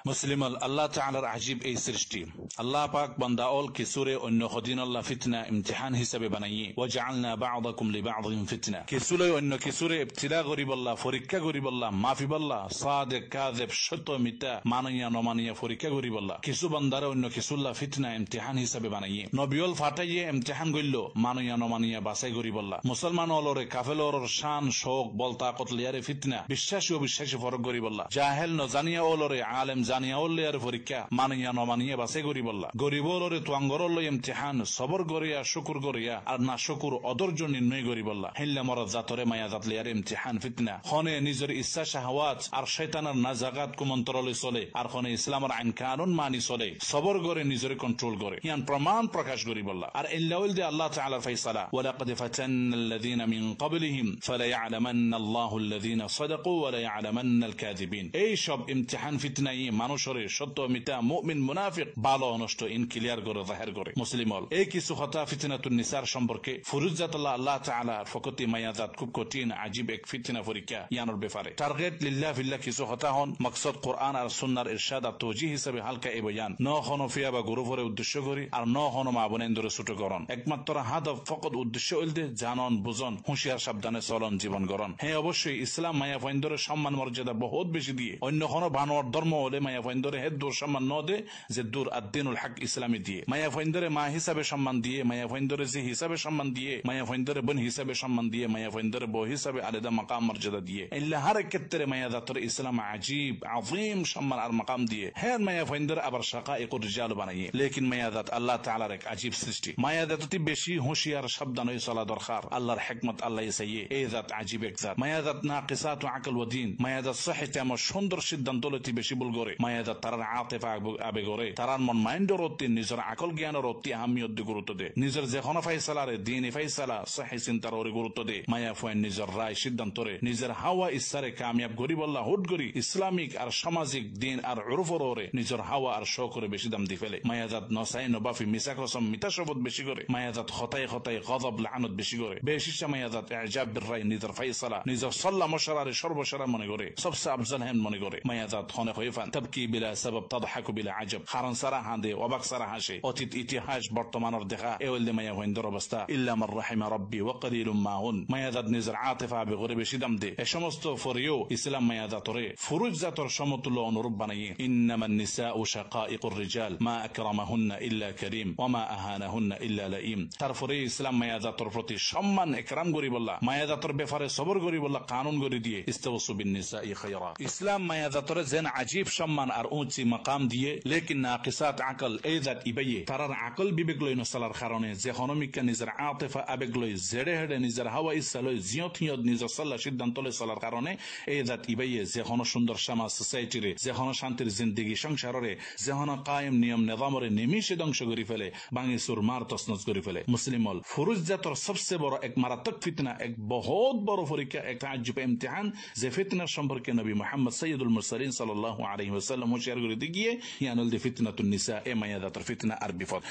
মুসলিম আল্লাহ তাআলার আজীব এই সৃষ্টি। আল্লাহ পাক বান্দা অল কিসুরে অন্য খদিন আল্লাহ ফিতনা ইমতিহান হিসাবে বানাইয়ে ওয়াজআলনা বা'দাকুম লিবা'দিন ফিতনা, কিসুলে অন্য কিসুরে ইবতিলা করিব আল্লাহ, পরীক্ষা করিব আল্লাহ, মাফিব আল্লাহ, সাদিক কাযিব সত্য মিথ্যা মানিয়া নমানিয়া পরীক্ষা করিব আল্লাহ। কিছু বান্দারে অন্য কিসুল্লাহ ফিতনা ইমতিহান হিসাবে বানাইয়ে নবিয়ল ফাটাইয়ে ইমতিহান করিল মানিয়া নমানিয়া বাছাই করিব আল্লাহ। মুসলমান অলরে কাফেলর শান শোক বল তাকত লিয়ারে ফিতনা, বিশ্বাসী অবিশ্বাসী ফরক করিব আল্লাহ। জাহেল ন জানিয়া অলরে আলেম জানিয়া ওল্লেয়ার পরীক্ষা মানিয়া নমানিয়া বাছাই করিব আল্লাহ। গরিব অলরে তোয়াঙ্গরল ইমতিহান সবর করিয়া শুকুর করিয়া আর না শুকুর অধৈর্য নির্ণয় করিব আল্লাহ। হিল্লা মরদ জাতরে মায়া জাত লিয়ারে ইমতিহান ফিতনা, খনে নিজের ইচ্ছা শাহওয়াত আর শয়তানের নাজাগাত কুমন্ত্রলে চলে আর খনে ইসলামের আইন কানুন মানি চলে, সবর করে নিজের কন্ট্রোল করে ইয়ান প্রমাণ প্রকাশ করিব আল্লাহ। আর ইল্লাউল দি আল্লাহ তাআলার ফয়সালা, ওয়ালাকাদ ফাতান্নাল্লাযীনা মিন ক্বাবলিহিম ফালায়া'লামান্নাল্লাহুল্লাযীনা সাদাকু ওয়া লায়া'লামান্নাল কাযিবিন। এই সব ইমতিহান ফিতনাই মানুষের সত্য মিথ্যা মুমিন মুনাফিক ভালো নষ্ট ইন ক্লিয়ার করে জাহির করে। মুসলিম এই কিছু কথা ফিতনাতুন নিসার সম্পর্কে ফুরুজাতুল্লাহ আল্লাহ তাআলা ফকতি মায়াজাত খুব কঠিন আজীব এক ফিতনা পরীক্ষা ইয়ানোর ব্যাপারে টার্গেট লিল্লাহ ফিল্লাহ কিছু কথা হন মকসদ কোরআন আর সুন্নাহর ইরশাদ আর তওজীহ হিসেবে হালকা এই বয়ান ন হনফিয়া বা গুরুভরে উদ্দেশ্য করি আর ন হন মা বোনেন্দরে ছোট করন। একমাত্র হাদফ ফকত উদ্দেশ্য হইলদে জানন বুঝন হুঁশিয়ার সাবধানে চলন জীবন গড়ন। হ্যাঁ অবশ্যই ইসলাম মায়া ফাইন্দরে সম্মান মর্যাদা বহুত বেশি দিয়ে অন্য কোনো বানোয়ার ধর্ম হলে মায়া ফাইন্দরে হেদ দূর সম্মান ন দে যে দূর আদ্দিনুল হক ইসলামী দিয়ে মায়া ফাইন্দরে মা হিসাবে সম্মান দিয়ে মায়া ফাইন্দরে যে হিসাবে সম্মান দিয়ে মায়া ফাইন্দরে বোন হিসাবে সম্মান দিয়ে মায়া ফাইন্দরে বউ হিসাবে আলাদা মাকাম মর্যাদা দিয়ে ইল্লা হার ক্ষেত্রে মায়া জাতর ইসলাম আজীব আযীম সম্মান আর মাকাম দিয়ে হ্যাঁ মায়া ফাইন্দরে আবার শাকাঈকুর রিজাল বানাইয়ে। লেকিন মায়া জাত আল্লাহ তাআলার এক আজীব সৃষ্টি। মায়া জাততি বেশি হুঁশিয়ার সাবধান হয়ে চলা দরকার। আল্লাহর হিকমত আল্লাহ চাইয়ে এই জাত আজীব এক জাত। মায়া জাত নাকিসাত ও আকল ওয়া দ্বীন, মায়া জাত সহিহ তেমন সুন্দর সিদ্ধান্ত লতি বেশি ভুল করে। মায়া জাত তারার আতিফা আবেগ করে তারার মন মাইন্ডর অতি নিজের আকল জ্ঞানের অতি আহমিয়ত দি গুরুত্ব দে। নিজের যে কোনো ফাইসালারে দ্বীনি ফাইসালা সহিহ চিন্তার ওরে গুরুত্ব দে। মায়া ফাইন নিজের রায় সিদ্ধান্তরে নিজের হাওয়া ইচ্ছারে কামিয়াব গরিব আল্লাহ হুট করি ইসলামিক আর সামাজিক দিন আর উরফর ওরে নিজের হাওয়া আর শখ করে বেশি দাম দি ফেলে। মায়া জাত নসাই নবাফি মিছা কসম মিথ্যা শপথ বেশি করে। মায়া জাত খতায় খতায় গজব লানত বেশি করে। বেশিসা মায়া জাত ইজাব বির রায় নিজের ফাইসালা নিজের সাল্লা মশারারে সর্বসেরা মনে করে সবচেয়ে আফজাল হেন মনে করে। মায়া জাত খনে খয়ফান তাবকি বিলা সবব তাদহাকু বিলা আজব, কারণ সারা হাঁদে অবাক সারা হাসে। অতীত ইতিহাস বর্তমানের দেখা এওলে মায়া হইন্দর অবস্থা ইল্লা মার রাহিমা রাব্বি ওয়া কলিলুম মাহুন। মায়া জাত নিজের আতিফা আবেগ করে বেশি দাম দে। এ সমস্ত ফরিও ইসলাম মায়া জাতরে ফুরুজ জাতর সমতুল্য অনুরূপ বানাইয়ে। ইন্নামান নিসাউ শাকাঈকুর রিজাল মা আকরামাহুন্না ইল্লা কারীম ওয়া মা আহানাহুন্না ইল্লা লাঈম। তারপরে ইসলাম মায়া জাতর প্রতি সম্মান একরাম করি বললা মায়া জাতর ব্যাপারে সবর করি বললা কানুন করে দিয়ে ইস্তাওসু বিন নিসাই খায়রা। ইসলাম মায়া জাতরে যেন আজীব সম্মান আর উঁচি মাকাম দিয়ে লেকিন নাকিসাত আকল এই জাত ইবাইয়ে তারার আকল বিবেক লই নসালার কারণে যে হনমিকা নিজের আতিফা আবেগ লই জেড়ে হেডে নিজের হাওয়া ইচ্ছা লই জিয়ত হিয়ত নিজের সাল্লা সিদ্ধান্ত লই চলার কারণে এই জাত ইবাইয়ে যে হন সুন্দর সমাজ সোসাইটিরে যে হন শান্তির জিন্দেগি সংসারে যে হন কায়েম নিয়ম নিজামরে নিমিষে ধ্বংস করে ফেলে ভাঙি সুর মার তসনস করে ফেলে। মুসলিমল ফুরুজ জাতর সবচেয়ে বড় এক মারাত্মক ফিতনা এক বহুত বড় পরীক্ষা এক তাজ্জুব ইমতিহান যে ফিতনার সম্পর্কে নবী মুহাম্মদ সাইয়্যিদুল মুরসালিন সাল্লাল্লাহু আলাইহি ওয়াসাল্লাম হুঁশিয়ার করে দিয়ে ইয়ানুল দি ফিতনাতুন নিসা এ মায়া জাতর ফিতনা আর বিপদ।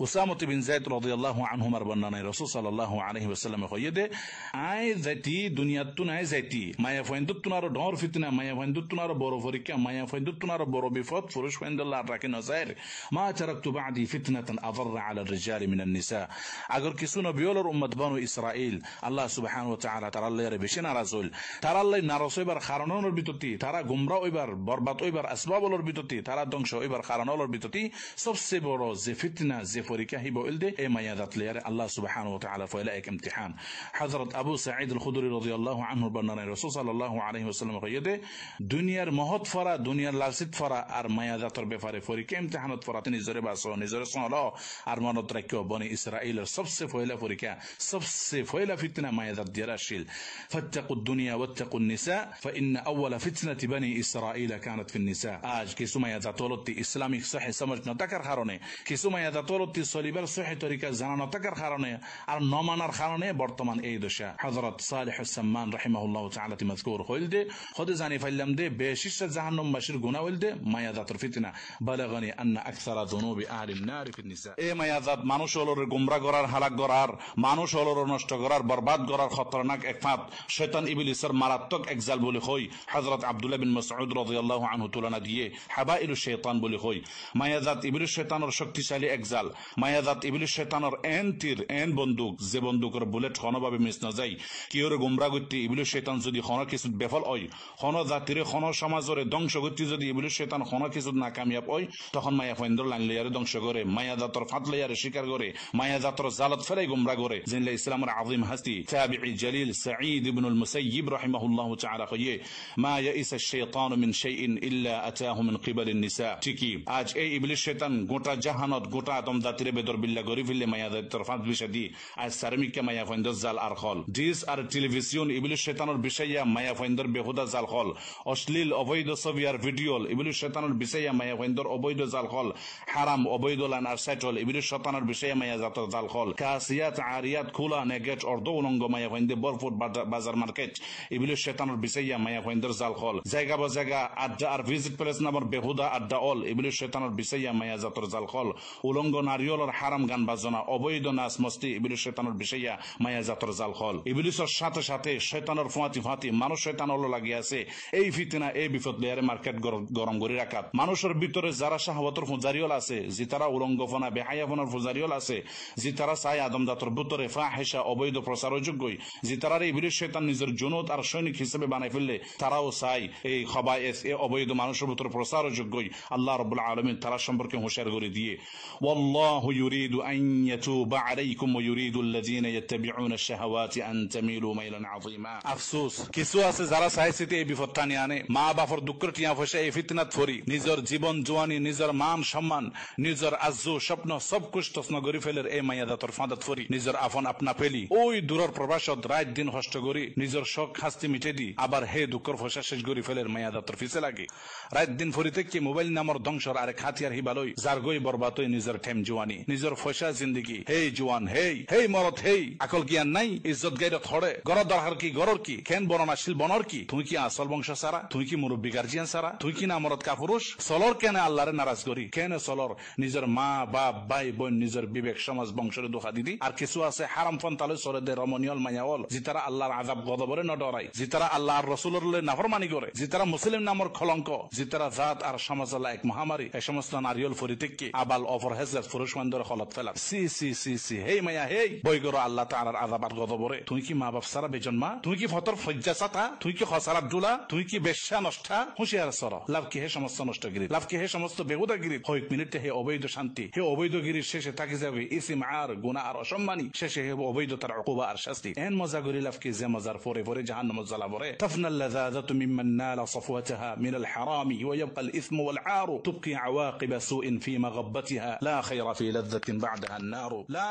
উসামা বিন যায়েদ রাদিয়াল্লাহু আনহুমার বর্ণনায় রাসূল সাল্লাল্লাহু আলাইহি ওয়াসাল্লাম কইয়ে আই জাতি দুনিয়াতুন আই জাতি মায়া ফাইন্দুতুন আর ডর ফিতনা মায়া ফাইন্দুতুন আর বড় পরীক্ষা মায়া ফাইন্দুতুন আর বড় বিপদ পুরুষ ফাইন্দাল্লাহ রাখে নজাইর মা তারাকতু বাদি ফিতনাতান আদার আলা الرجال من النساء। আগে কিছু নবিয়র উম্মত বনু ইসরাইল আল্লাহ সুবহানাহু ওয়া তাআলা তার আল্লাহর বেশি নারাজ হইল। তার আল্লাহ নারাজ হইবার কারণের ভিতরতি তারা গুমরা হইবার বরবাদ হইবার আসবাবর ভিতরতি তারা ধ্বংস হইবার কারণের ভিতরতি সবচেয়ে বড় যে ফিতনা যে পরীক্ষা হিব হইলদে এই মায়া জাতলিয়ারে আল্লাহ সুবহানাহু ওয়া তাআলা ফয়লা এক ইমতিহান। হযরত আবু সাঈদ আল খুদরি রাদিয়াল্লাহু আনহু বর্ণনায় রাসূল সাল্লাল্লাহু আলাইহি ওয়াসাল্লাম কইয়ে দুনিয়ার মহৎ ফরা দুনিয়ার লালসিত ফরা আর মায়া জাতর ব্যাপারে পরীক্ষা ইমতিহানত ফরাতে নিজরে বাসো নিজরে সলো আর মনত রাখিও বনি ইসরাইলের সবচেয়ে পয়লা পরীক্ষা সবচেয়ে পয়লা ফিতনা মায়া জাত দিয়া আসিল। ফাত্তাকুদ দুনিয়া ওয়াত্তাকুন নিসা ফাইন আউয়ালা ফিতনাতি বনি ইসরাইল কানাত ফিন নিসা। আজ কিছু মায়া জাতলতি ইসলামিক সহি সমাজ নতাকার কারণে কিছু মায়া জাতলতি সলিবার সহি তরিকা জানা নতাকার কারণে আর নমানার কারণে বর্তমান এই দশা। হযরত সালেহ সাম্মান রাহিমাহুল্লাহ তাআলা মাযকুর হইলদে খোদে জানি ফাইলাম দে বেশিস জাহান্নামবাসীর গুনাহ হইলদে মায়া জাতর ফিতনা বালাগানি আন্না আকসারা যুনুবি আহলিন নার ফিন নিসা। এই মায়া জাত মানুষ হলরে গুমরা করার হালাক করার মানুষ হলরে নষ্ট করার বরবাদ করার খতরনাক এক ফাঁদ শয়তান ইবলিসের মারাত্মক একজাল বলে হই হযরত আব্দুল্লাহ বিন মাসউদ রাদিয়াল্লাহু আনহু তুলনা দিয়ে হাবাইলুশ শাইতান বলে হই। মায়া জাত ইবলিস শয়তানের শক্তিশালী একজাল। মায়া জাত ইবলিস শয়তানের এন তীর এন বন্দুক যে বন্দুকের বুলেট কোনোভাবে মিস না যায় কিওরে গুমরা করতে ইবলিস শয়তান যদি কোন কিছু বেফল হয় কোন জাতিরে কোন সমাজরে ধ্বংস করতে যদি ইবলিস শয়তান কোন কিছু না কামিয়াব হয় তখন মায়া ফাইন্দর লাইনলিয়ারে ধ্বংস করে মায়া জাতর ফাতলিয়ারে শিকার করে মায়া জাতর জালত ফেলাই গুমরা করে। জিনলে ইসলামের আযীম হাস্তি তাবিঈ জলিল সাঈদ ইবনুল মুসাইয়িব রাহিমাহুল্লাহু তাআলা কইয়ে মা ইয়াইসা শাইতান মিন শাইইন ইল্লা আতাহু মিন কিবালিন নিসা। ঠিকই আজ এই ইবলিস শয়তান গোটা জাহানত গোটা আদম জাতিরে বেদর বিল্লাহ গরি ফিল্লে মায়া জাতর ফাত বিষাদি আজ সারমিকে মায়া ফাইন্দর জাল আর খল ডিস আর টেলিভিশন ইবলিস শয়তানের বিষয়া মায়া ফাইন্দর বেহুদা জাল খল অশ্লীল অবৈধ ছবি আর ভিডিও ইবলিস শয়তানের বিষয়া মায়া ফাইন্দর অবৈধ জাল খল হারাম অবৈধ লান আর সাইটল ইবলিস শয়তানের বিষয়া মায়া জাতর জাল খল কাসিয়াত আরিয়াত খোলা নেগেট অর্ধ উলঙ্গ মায়া ফাইন্দে বরফুট বাজার মার্কেট ইবলিস শয়তানের বিষয়া মায়া ফাইন্দর জাল খল জায়গা বা জায়গা আড্ডা আর ভিজিট প্লেস নামের বেহুদা আড্ডা অল ইবলিস শয়তানের বিষয়া মায়া জাতর জাল খল উলঙ্গ নারিয়ল আর হারাম গান বাজনা অবৈধ নাচ মস্তি ইবলিস শয়তানের বিষয়া মায়া জাতর জাল খল। ইবলিসের সাথে সাথে শয়তানের ফাঁতি মানুষ শয়তান হলো লাগিয়ে আছে এই ফিতনা এই বিপদ লেয়ারে মার্কেট গরম করে রাখাত মানুষের ভিতরে যারা শাহওয়াতের ফুজারিয়ল আছে যে তারা উলঙ্গফনা বেহায়াফনার ফুজারিয়ল আছে যে তারা চায় আদম জাতর ভিতরে ফাহিশা অবৈধ প্রচারও যোগ্যই যে তারা ইবলিস শয়তান নিজের জুনুদ আর সৈনিক হিসেবে বানাই ফেললে তারাও চায় এই খবায়েস এই অবৈধ মানুষের ভিতরে প্রচারও যোগ্যই। আল্লাহ রাব্বুল আলামিন তারা সম্পর্কে হুঁশিয়ার করে দিয়ে ওয়াল্লাহু ইউরিদু আন ইয়াতুবা আলাইকুম ওয়া ইউরিদু আল্লাযীনা ইয়াত্তাবিউনা আশ-শাহাওয়াতি আন তামিলু মাইলান আযীমা। আফসোস কিছু আছে যারা চাইছে এই বিপদটা নিয়ে আনে মা বাপর দুঃখের টিয়া পয়সা এই ফিতনাত ফরি নিজের জীবন জওয়ানি নিজের মান সম্মান নিজের আজ্জু স্বপ্ন সব কুছ তছন করে ফেলের এই মায়া জাতর ফাঁদাত ফরি নিজের আপন আপনা ফেলি ওই দূরের প্রবাসত রাত দিন কষ্ট করি নিজের শখ হাস্তি মিটে দি আবার হে দুঃখের পয়সা শেষ করে ফেলের মায়া জাতর ফিসে লাগে রাত দিন ফরিতে কি মোবাইল নামর ধ্বংসর আরেক হাতিয়ার হিবালই যার গই বরবাদ হই নিজের ঠেম জওয়ানি নিজের পয়সা জিন্দগি হে জওয়ান হে মরত হে আকল জ্ঞান নাই ইজ্জত গাইরত হড়ে গর দরকার কি গরর কি কেন বননাশীল বনর কি তুই কি আসল বংশ সারা তুই কি মুরব্বী গার্জিয়ান সারা তুই কি না মরদ কাপুরুষ সলর কেন আল্লাহরে নারাজ করি কেন সলর নিজের মা বাপ ভাই বোন নিজের বিবেক সমাজ বংশের দোষা দিদি। আর কিছু আছে হারাম ফন্তালে সরে দে রমণীয়ল মায়াওল যে তারা আল্লাহর আযাব গদবরে ন ডরাই যে তারা আল্লাহর রাসূলের নাফরমানি করে যে তারা মুসলিম নামর কলঙ্ক যে তারা জাত আর সমাজের এক মহামারী এই সমস্ত নারিয়ল ফরিতেককে আবাল অপরহেজের পুরুষমানদের খলত ফেলা সি সি সি সি হে মায়া হে বই করো আল্লাহ তাআলার আযাব আর গদবরে তুই কি মা বাপ সারা বেজন্মা তুই কি ফতর ফজ্জা সাতা তুই কি খসার আব্দুল্লাহ তুই কি বেশ্যা নষ্টা হুঁশিয়ার সর লাভ কি হে সমস্ত নষ্টগিরি লাভ কি হে সমস্ত বেহুদাগিরি কয়েক মিনিটে হে অবৈধ শান্তি হে অবৈধগিরির শেষে থাকি যাবে ইসিম আর গুনাহ আর অসম্মানী শেষে হে অবৈধতার উকুবা আর শাস্তি এন মজা করি লাভ কি যে মজার পরে পরে জাহান্নামে জ্বালা পড়ে তাফনাল লাযাযাতু মিম্মান নালা সাফওয়াতাহা মিনাল হারামি ওয়া ইয়াবকা আল ইসমু ওয়াল আরু তুবকি আওয়াকিব সুইন ফি মাগব্বাতিহা লা খায়রা ফি লাযাতিন বা'দাহা আন-নার লা